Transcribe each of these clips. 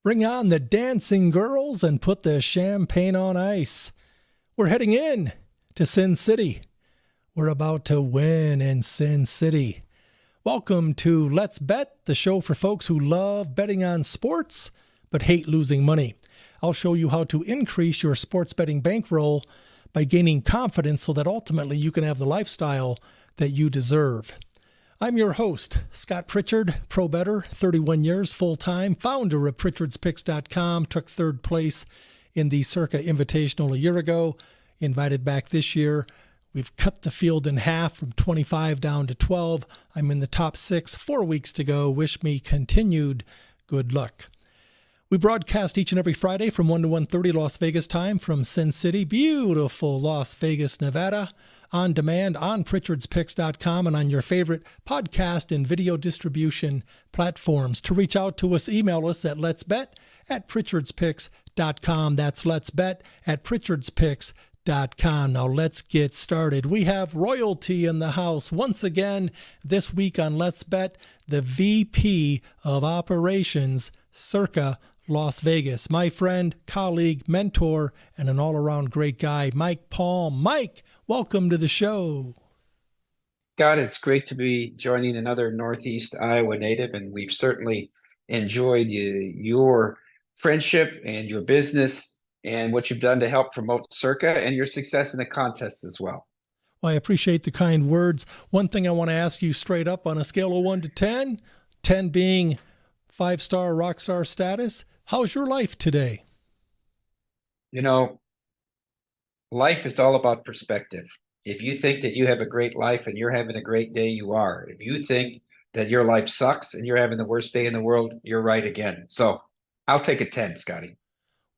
Bring on the dancing girls and put the champagne on ice. We're heading in to Sin City. We're about to win in Sin City. Welcome to Let's Bet, the show for folks who love betting on sports but hate losing money. I'll show you how to increase your sports betting bankroll by gaining confidence so that ultimately you can have the lifestyle that you deserve. I'm your host, Scott Pritchard, pro bettor, 31 years full-time, founder of Pritchard'sPicks.com, took third place in the Circa Invitational a year ago, invited back this year. We've cut the field in half from 25 down to 12. I'm in the top 6, 4 weeks to go. Wish me continued good luck. We broadcast each and every Friday from 1 to 1:30 Las Vegas time from Sin City, beautiful Las Vegas, Nevada, on demand on Pritchard'sPicks.com and on your favorite podcast and video distribution platforms. To reach out to us, email us at letsbet@Pritchard'sPicks.com. That's letsbet@Pritchard'sPicks.com. Now let's get started. We have royalty in the house once again this week on Let's Bet, the VP of Operations, Circa Las Vegas. My friend, colleague, mentor, and an all-around great guy, Mike Palm. Mike, welcome to the show. Scott, it's great to be joining another Northeast Iowa native, and we've certainly enjoyed your friendship and your business and what you've done to help promote Circa and your success in the contest as well. Well, I appreciate the kind words. One thing I want to ask you straight up on a scale of 1 to 10, 10 being 5-star rock star status, how's your life today? You know, life is all about perspective. If you think that you have a great life and you're having a great day, you are. If you think that your life sucks and you're having the worst day in the world, you're right again. So I'll take a 10, Scotty.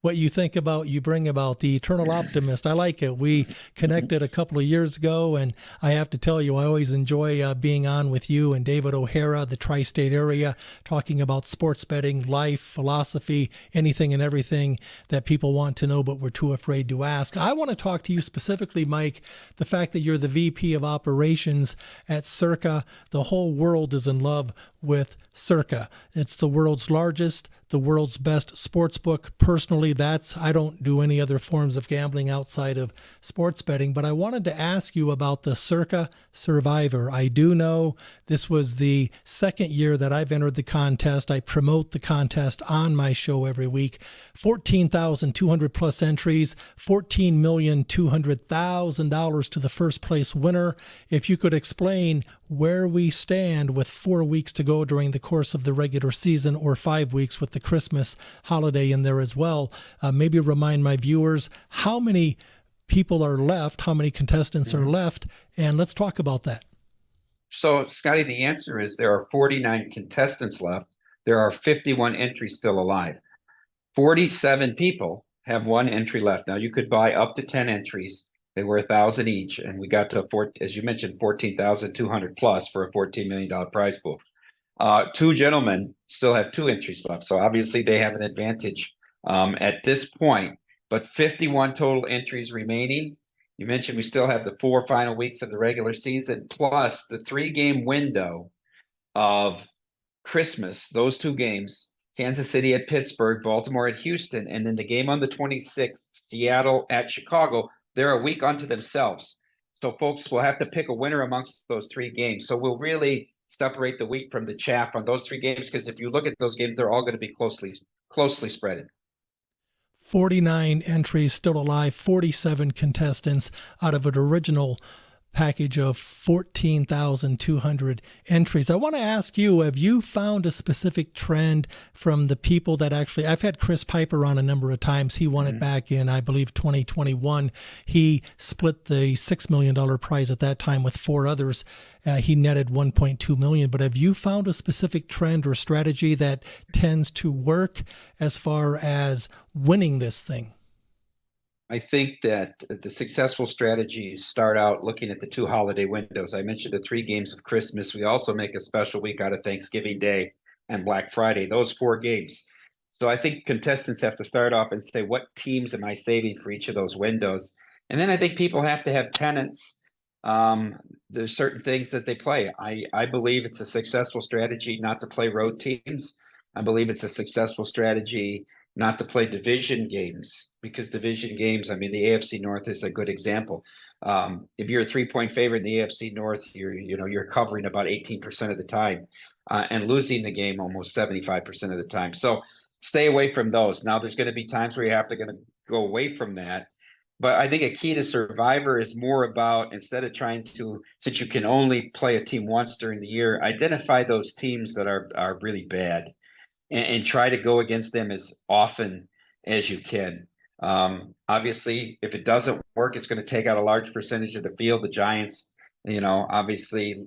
What you think about, you bring about, the eternal optimist. I like it. We connected a couple of years ago, and I have to tell you, I always enjoy being on with you and David O'Hara, the tri-state area, talking about sports betting, life, philosophy, anything and everything that people want to know but we're too afraid to ask. I want to talk to you specifically, Mike, the fact that you're the VP of Operations at Circa. The whole world is in love with Circa. It's the world's largest, the world's best sports book. Personally, I don't do any other forms of gambling outside of sports betting, but I wanted to ask you about the Circa Survivor. I do know this was the second year that I've entered the contest. I promote the contest on my show every week. 14,200 plus entries, $14,200,000 to the first place winner. If you could explain where we stand with 4 weeks to go during the course of the regular season, or 5 weeks with the Christmas holiday in there as well. Maybe remind my viewers how many people are left, how many contestants are left, and let's talk about that. So, Scotty, the answer is there are 49 contestants left. There are 51 entries still alive. 47 people have one entry left. Now, you could buy up to 10 entries. They were $1,000 each, and we got to, as you mentioned, 14,200 plus for a $14 million prize pool. Two gentlemen still have 2 entries left, so obviously they have an advantage at this point. But 51 total entries remaining. You mentioned we still have the 4 final weeks of the regular season, plus the 3-game window of Christmas. Those 2 games: Kansas City at Pittsburgh, Baltimore at Houston, and then the game on the 26th, Seattle at Chicago. They're a week unto themselves. So folks will have to pick a winner amongst those 3 games. So we'll really separate the wheat from the chaff on those 3 games, because if you look at those games, they're all going to be closely spread. 49 entries still alive, 47 contestants out of an original package of 14,200 entries. I want to ask you, have you found a specific trend from the people that actually, I've had Chris Piper on a number of times. He won it back in, I believe, 2021. He split the $6 million prize at that time with 4 others. He netted $1.2 million. But have you found a specific trend or strategy that tends to work as far as winning this thing? I think that the successful strategies start out looking at the 2 holiday windows. I mentioned the 3 games of Christmas. We also make a special week out of Thanksgiving Day and Black Friday, those 4 games. So I think contestants have to start off and say, what teams am I saving for each of those windows? And then I think people have to have tenants. There's certain things that they play. I believe it's a successful strategy not to play road teams. I believe it's a successful strategy not to play division games, because division games, I mean, the AFC North is a good example. If you're a 3-point favorite in the AFC North, you're covering about 18% of the time, and losing the game almost 75% of the time. So stay away from those. Now, there's going to be times where you have to go away from that. But I think a key to Survivor is more about, instead of trying to, since you can only play a team once during the year, identify those teams that are really bad, and try to go against them as often as you can. Obviously, if it doesn't work, it's going to take out a large percentage of the field. The Giants, obviously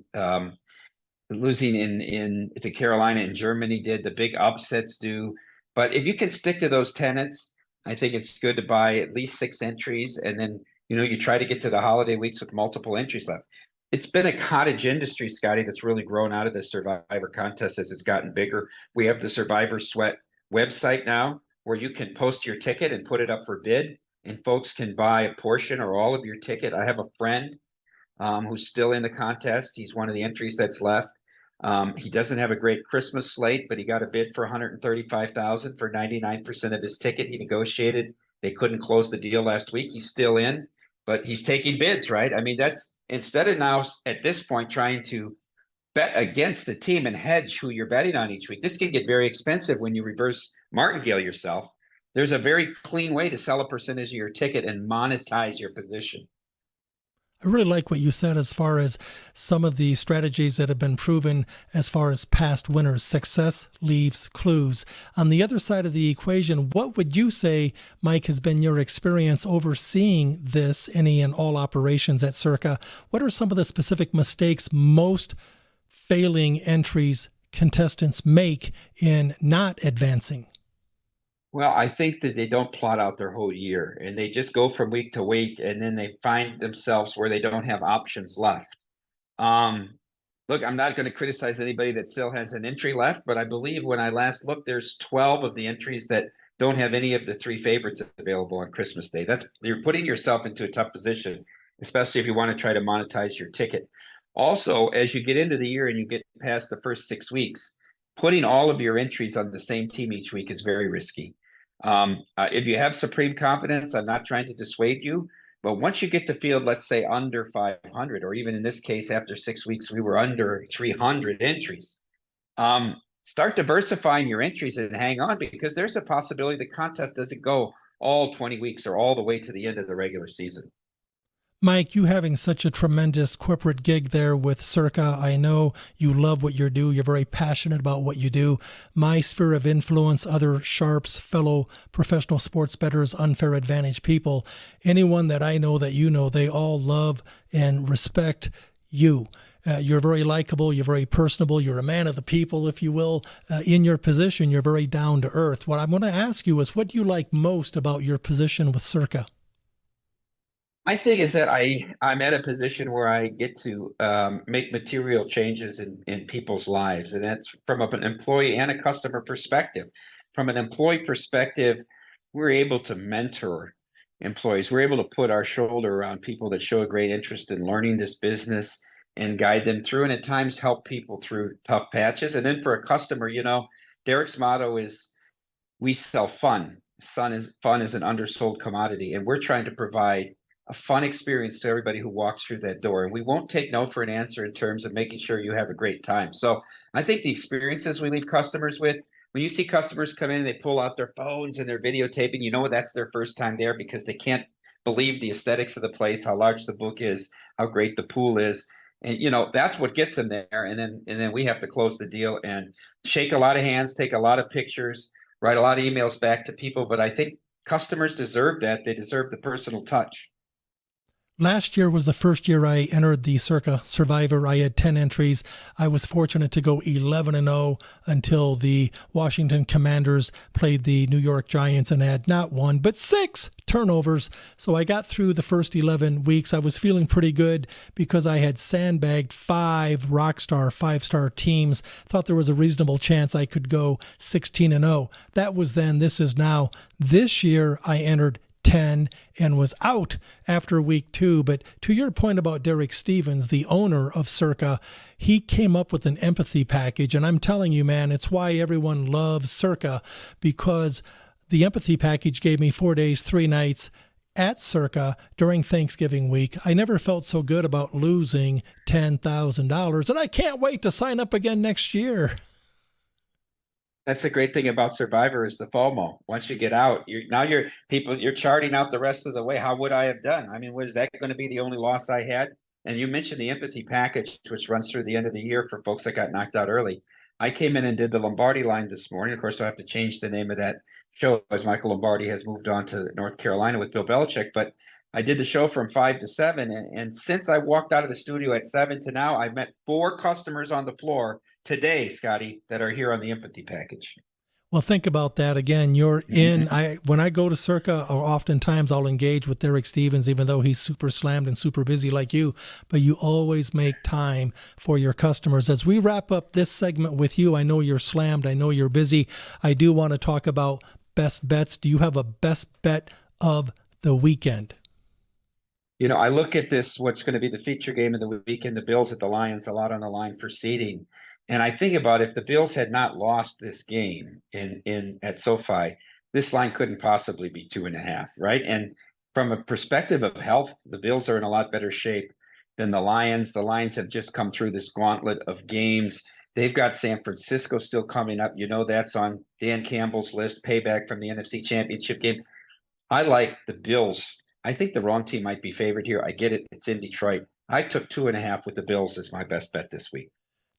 losing to Carolina and Germany did. The big upsets do. But if you can stick to those tenets, I think it's good to buy at least 6 entries, and then you try to get to the holiday weeks with multiple entries left. It's been a cottage industry, Scotty, that's really grown out of the Survivor contest as it's gotten bigger. We have the Survivor Sweat website now, where you can post your ticket and put it up for bid, and folks can buy a portion or all of your ticket. I have a friend who's still in the contest. He's one of the entries that's left. He doesn't have a great Christmas slate, but he got a bid for $135,000 for 99% of his ticket. He negotiated. They couldn't close the deal last week. He's still in, but he's taking bids, right? I mean, that's, instead of now at this point trying to bet against the team and hedge who you're betting on each week. This can get very expensive when you reverse martingale yourself. There's a very clean way to sell a percentage of your ticket and monetize your position. I really like what you said as far as some of the strategies that have been proven as far as past winners. Success leaves clues. On the other side of the equation, what would you say, Mike, has been your experience overseeing this, any and all operations at Circa? What are some of the specific mistakes most failing entries contestants make in not advancing? Well, I think that they don't plot out their whole year, and they just go from week to week, and then they find themselves where they don't have options left. Look, I'm not going to criticize anybody that still has an entry left, but I believe when I last looked, there's 12 of the entries that don't have any of the 3 favorites available on Christmas Day. You're putting yourself into a tough position, especially if you want to try to monetize your ticket. Also, as you get into the year and you get past the first 6 weeks, putting all of your entries on the same team each week is very risky. If you have supreme confidence, I'm not trying to dissuade you, but once you get the field, let's say under 500, or even in this case, after 6 weeks, we were under 300 entries. Start diversifying your entries and hang on, because there's a possibility the contest doesn't go all 20 weeks or all the way to the end of the regular season. Mike, you having such a tremendous corporate gig there with Circa, I know you love what you do. You're very passionate about what you do. My sphere of influence, other sharps, fellow professional sports bettors, unfair advantage people, anyone that I know that you know, they all love and respect you. You're very likable. You're very personable. You're a man of the people, if you will. In your position, you're very down to earth. What I'm going to ask you is, what do you like most about your position with Circa? I think is that I'm at a position where I get to make material changes in people's lives, and that's from an employee and a customer perspective. From an employee perspective, we're able to mentor employees. We're able to put our shoulder around people that show a great interest in learning this business and guide them through, and at times help people through tough patches. And then for a customer, Derek's motto is, we sell fun. Fun is an undersold commodity, and we're trying to provide a fun experience to everybody who walks through that door. And we won't take no for an answer in terms of making sure you have a great time. So I think the experiences we leave customers with, when you see customers come in and they pull out their phones and they're videotaping, that's their first time there, because they can't believe the aesthetics of the place, how large the book is, how great the pool is. And, that's what gets them there. And then we have to close the deal and shake a lot of hands, take a lot of pictures, write a lot of emails back to people. But I think customers deserve that. They deserve the personal touch. Last year was the first year I entered the Circa Survivor. I had 10 entries. I was fortunate to go 11-0 until the Washington Commanders played the New York Giants and had not 1, but 6 turnovers. So I got through the first 11 weeks. I was feeling pretty good because I had sandbagged 5 rockstar, 5-star teams. Thought there was a reasonable chance I could go 16-0. That was then. This is now. This year I entered 10 and was out after week 2. But to your point about Derek Stevens, the owner of Circa, he came up with an empathy package. And I'm telling you, man, it's why everyone loves Circa, because the empathy package gave me 4 days, 3 nights at Circa during Thanksgiving week. I never felt so good about losing $10,000, and I can't wait to sign up again next year. That's the great thing about Survivor is the FOMO. Once you get out, you're charting out the rest of the way. How would I have done? I mean, was that going to be the only loss I had? And you mentioned the empathy package, which runs through the end of the year for folks that got knocked out early. I came in and did the Lombardi line this morning. Of course, I have to change the name of that show as Michael Lombardi has moved on to North Carolina with Bill Belichick. But I did the show from 5 to 7. And since I walked out of the studio at 7 to now, I've met 4 customers on the floor today, Scotty, that are here on the empathy package. Well, think about that again. You're in. When I go to Circa, or oftentimes I'll engage with Derek Stevens, even though he's super slammed and super busy like you. But you always make time for your customers. As we wrap up this segment with you, I know you're slammed. I know you're busy. I do want to talk about best bets. Do you have a best bet of the weekend? You know, I look at this, what's going to be the feature game of the weekend, the Bills at the Lions, a lot on the line for seeding. And I think about if the Bills had not lost this game at SoFi, this line couldn't possibly be 2.5, right? And from a perspective of health, the Bills are in a lot better shape than the Lions. The Lions have just come through this gauntlet of games. They've got San Francisco still coming up. You know, that's on Dan Campbell's list, payback from the NFC Championship game. I like the Bills. I think the wrong team might be favored here. I get it. It's in Detroit. I took 2.5 with the Bills as my best bet this week.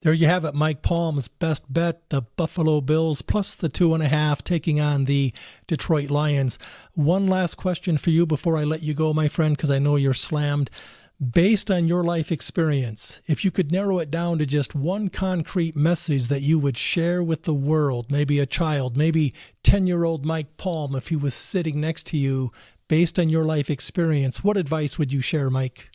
There you have it, Mike Palm's best bet, the Buffalo Bills plus the 2.5 taking on the Detroit Lions. One last question for you before I let you go, my friend, because I know you're slammed. Based on your life experience, if you could narrow it down to just one concrete message that you would share with the world, maybe a child, maybe 10-year-old Mike Palm, if he was sitting next to you, based on your life experience, what advice would you share, Mike?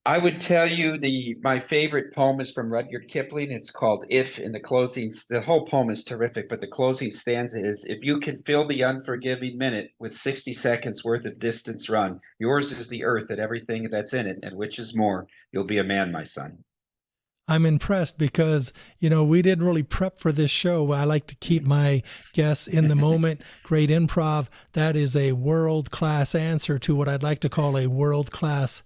I would tell you my favorite poem is from Rudyard Kipling. It's called If. In the closing, the whole poem is terrific, but the closing stanza is, if you can fill the unforgiving minute with 60 seconds worth of distance run, yours is the earth and everything that's in it, and which is more, you'll be a man, my son. I'm impressed because, you know, we didn't really prep for this show. I like to keep my guests in the moment. Great improv. That is a world-class answer to what I'd like to call a world-class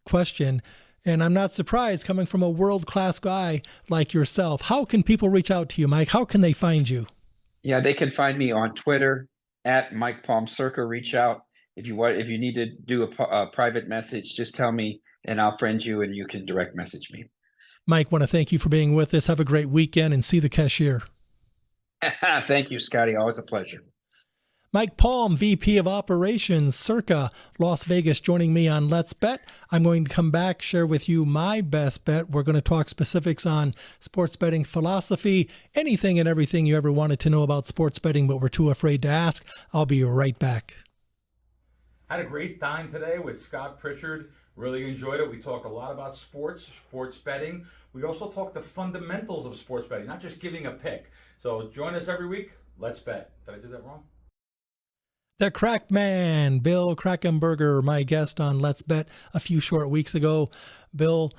question. And I'm not surprised coming from a world-class guy like yourself. How can people reach out to you, Mike? How can they find you? Yeah, they can find me on Twitter at Mike Palm Circa. Reach out if you need to do a private message, just tell me and I'll friend you and you can direct message me. Mike, want to thank you for being with us. Have a great weekend and see the cashier. Thank you, Scotty. Always a pleasure. Mike Palm, VP of Operations, Circa Las Vegas, joining me on Let's Bet. I'm going to come back, share with you my best bet. We're going to talk specifics on sports betting philosophy, anything and everything you ever wanted to know about sports betting, but were too afraid to ask. I'll be right back. Had a great time today with Scott Pritchard. Really enjoyed it. We talked a lot about sports betting. We also talked the fundamentals of sports betting, not just giving a pick. So join us every week. Let's bet. Did I do that wrong? The Crack Man, Bill Krackomberger, my guest on Let's Bet a few short weeks ago. Bill,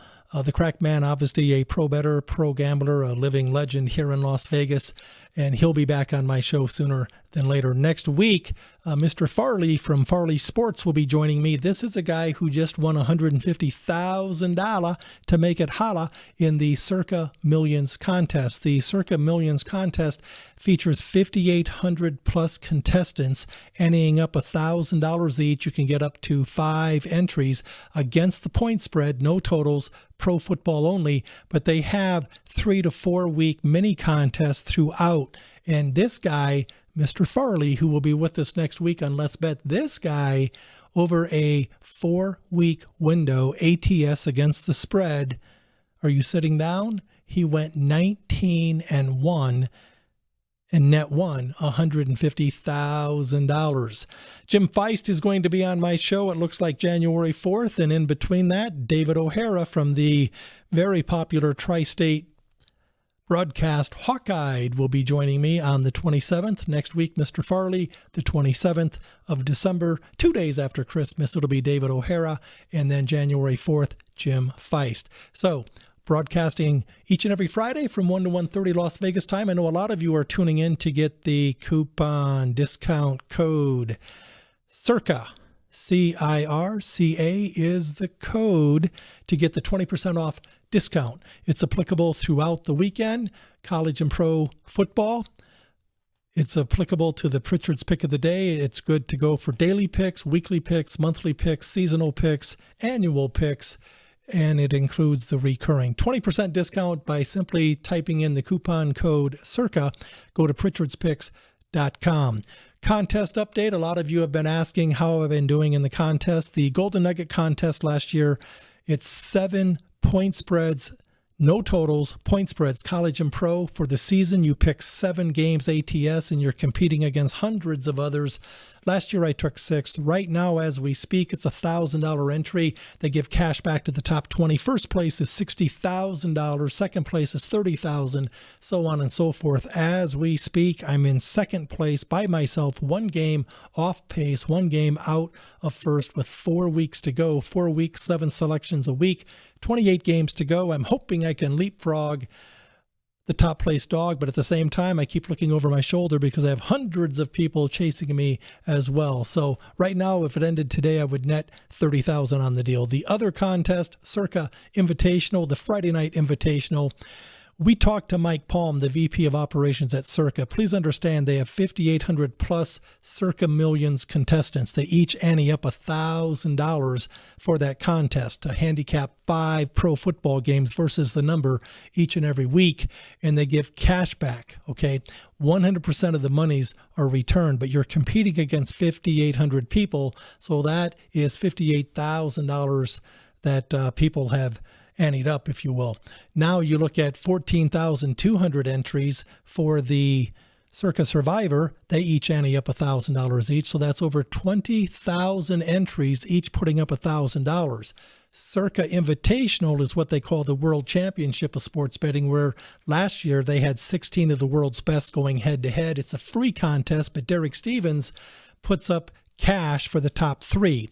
the Crack Man, obviously a pro bettor, pro gambler, a living legend here in Las Vegas, and he'll be back on my show sooner than later. Next week, Mr. Farley from Farley Sports will be joining me. This is a guy who just won $150,000 to make it holla in the Circa Millions contest. The Circa Millions contest features 5,800 plus contestants, ending up $1,000 each. You can get up to 5 entries against the point spread, no totals, pro football only, but they have 3 to 4 week mini contests throughout. And this guy, Mr. Farley, who will be with us next week on Let's Bet, this guy, over a 4-week window, ATS against the spread, are you sitting down? He went 19-1 and net won $150,000. Jim Feist is going to be on my show. It looks like January 4th. And in between that, David O'Hara from the very popular Tri-State broadcast hawk-eyed will be joining me on the 27th. Next week, Mr. Farley, the 27th of December, 2 days after Christmas, it'll be David O'Hara, and then January 4th, Jim Feist. So, broadcasting each and every Friday from 1 to 1:30 Las Vegas time. I know a lot of you are tuning in to get the coupon discount code Circa. CIRCA is the code to get the 20% off discount. It's applicable throughout the weekend, college and pro football. It's applicable to the Pritchard's pick of the day. It's good to go for daily picks, weekly picks, monthly picks, seasonal picks, annual picks, and it includes the recurring. 20% discount by simply typing in the coupon code Circa. Go to pritchardspicks.com. Contest update. A lot of you have been asking how I've been doing in the contest. The Golden Nugget contest last year, it's 7 point spreads, no totals, point spreads, college and pro. For the season, you pick 7 games ATS, and you're competing against hundreds of others. Last year, I took 6th. Right now, as we speak, it's a $1,000 entry. They give cash back to the top 20. First place is $60,000. Second place is $30,000, so on and so forth. As we speak, I'm in second place by myself, 1 game off pace, 1 game out of first with 4 weeks to go. 4 weeks, 7 selections a week, 28 games to go. I'm hoping I can leapfrog the top place dog, but at the same time, I keep looking over my shoulder because I have hundreds of people chasing me as well. So right now, if it ended today, I would net $30,000 on the deal. The other contest, Circa Invitational, the Friday night Invitational. We talked to Mike Palm, the VP of Operations at Circa. Please understand they have 5,800 plus Circa Millions contestants. They each ante up $1,000 for that contest to handicap 5 pro football games versus the number each and every week. And they give cash back, okay? 100% of the monies are returned, but you're competing against 5,800 people. So that is $58,000 that people have anteed up, if you will. Now you look at 14,200 entries for the Circa Survivor. They each ante up $1,000 each, so that's over 20,000 entries, each putting up $1,000. Circa Invitational is what they call the World Championship of Sports Betting, where last year they had 16 of the world's best going head-to-head. It's a free contest, but Derek Stevens puts up cash for the top 3.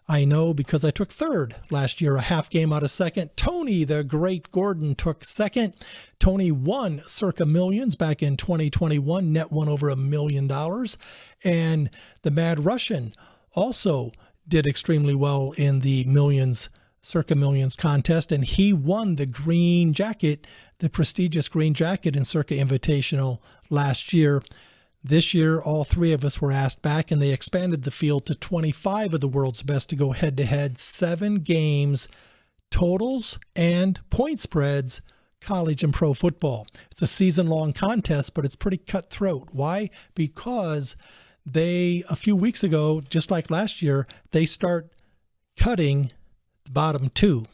I know because I took 3rd last year, a half game out of 2nd. Tony, the great Gordon, took 2nd. Tony won Circa Millions back in 2021, net won over $1 million. And the Mad Russian also did extremely well in the Circa Millions contest, and he won the green jacket, the prestigious green jacket in Circa Invitational last year. This year, all 3 of us were asked back, and they expanded the field to 25 of the world's best to go head-to-head, 7 games, totals, and point spreads, college and pro football. It's a season-long contest, but it's pretty cutthroat. Why? Because a few weeks ago, just like last year, they start cutting the bottom 2.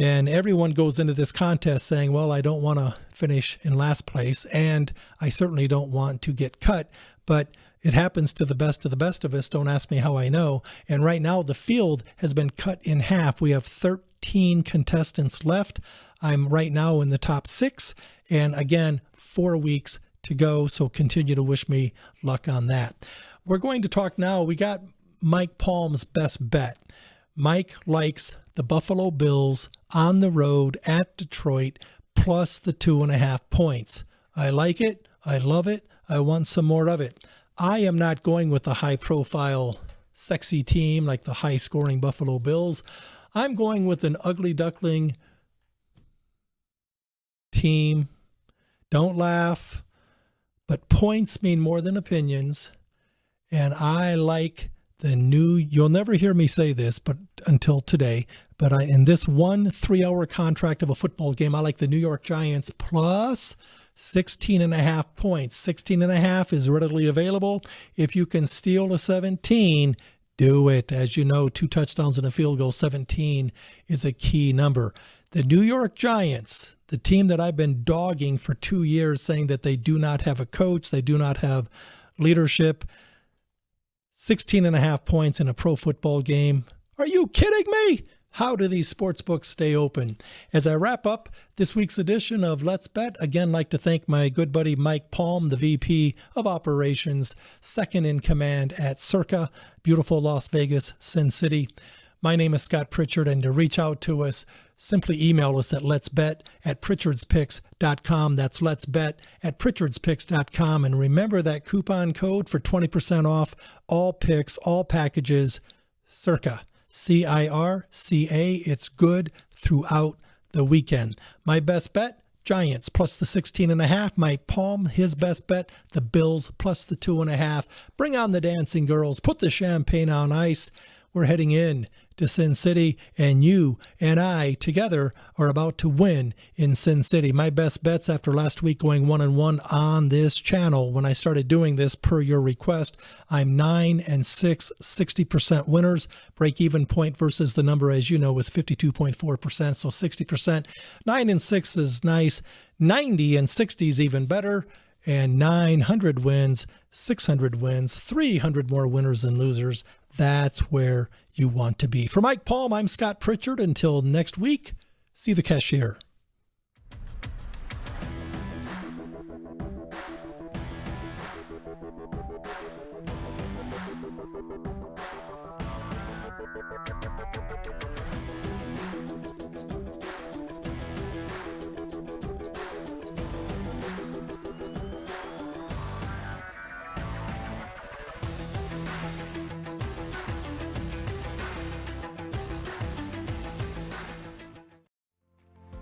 And everyone goes into this contest saying, well, I don't want to finish in last place, and I certainly don't want to get cut, but it happens to the best of us. Don't ask me how I know. And right now, the field has been cut in half. We have 13 contestants left. I'm right now in the top 6, and again, 4 weeks to go, so continue to wish me luck on that. We're going to talk now. We got Mike Palm's best bet. Mike likes the Buffalo Bills on the road at Detroit plus the 2.5 points. I like it. I love it. I want some more of it. I am not going with the high-profile, sexy team like the high-scoring Buffalo Bills. I'm going with an ugly duckling team. Don't laugh, but points mean more than opinions, and I like you'll never hear me say this, but until today, but in this 1 3-hour contract of a football game, I like the New York Giants plus 16.5 points. 16.5 is readily available. If you can steal a 17, do it. As you know, 2 touchdowns and a field goal, 17 is a key number. The New York Giants, the team that I've been dogging for 2 years, saying that they do not have a coach, they do not have leadership, 16.5 points in a pro football game. Are you kidding me? How do these sports books stay open? As I wrap up this week's edition of Let's Bet, again, like to thank my good buddy Mike Palm, the VP of Operations, second in command at Circa, beautiful Las Vegas, Sin City. My name is Scott Pritchard, and to reach out to us, simply email us at letsbet@pritchardspicks.com. That's letsbet@pritchardspicks.com. And remember that coupon code for 20% off all picks, all packages, Circa. CIRCA. It's good throughout the weekend. My best bet, Giants plus the 16.5. My Palm, his best bet, the Bills plus the 2.5. Bring on the dancing girls. Put the champagne on ice. We're heading in to Sin City, and you and I together are about to win in Sin City. My best bets after last week going 1-1 on this channel. When I started doing this per your request, I'm 9-6, 60% winners. Break-even point versus the number, as you know, was 52.4%, so 60%. 9-6 is nice. 90 and 60 is even better. And 900 wins, 600 wins, 300 more winners than losers. That's where you want to be. For Mike Palm, I'm Scott Pritchard. Until next week, see the cashier.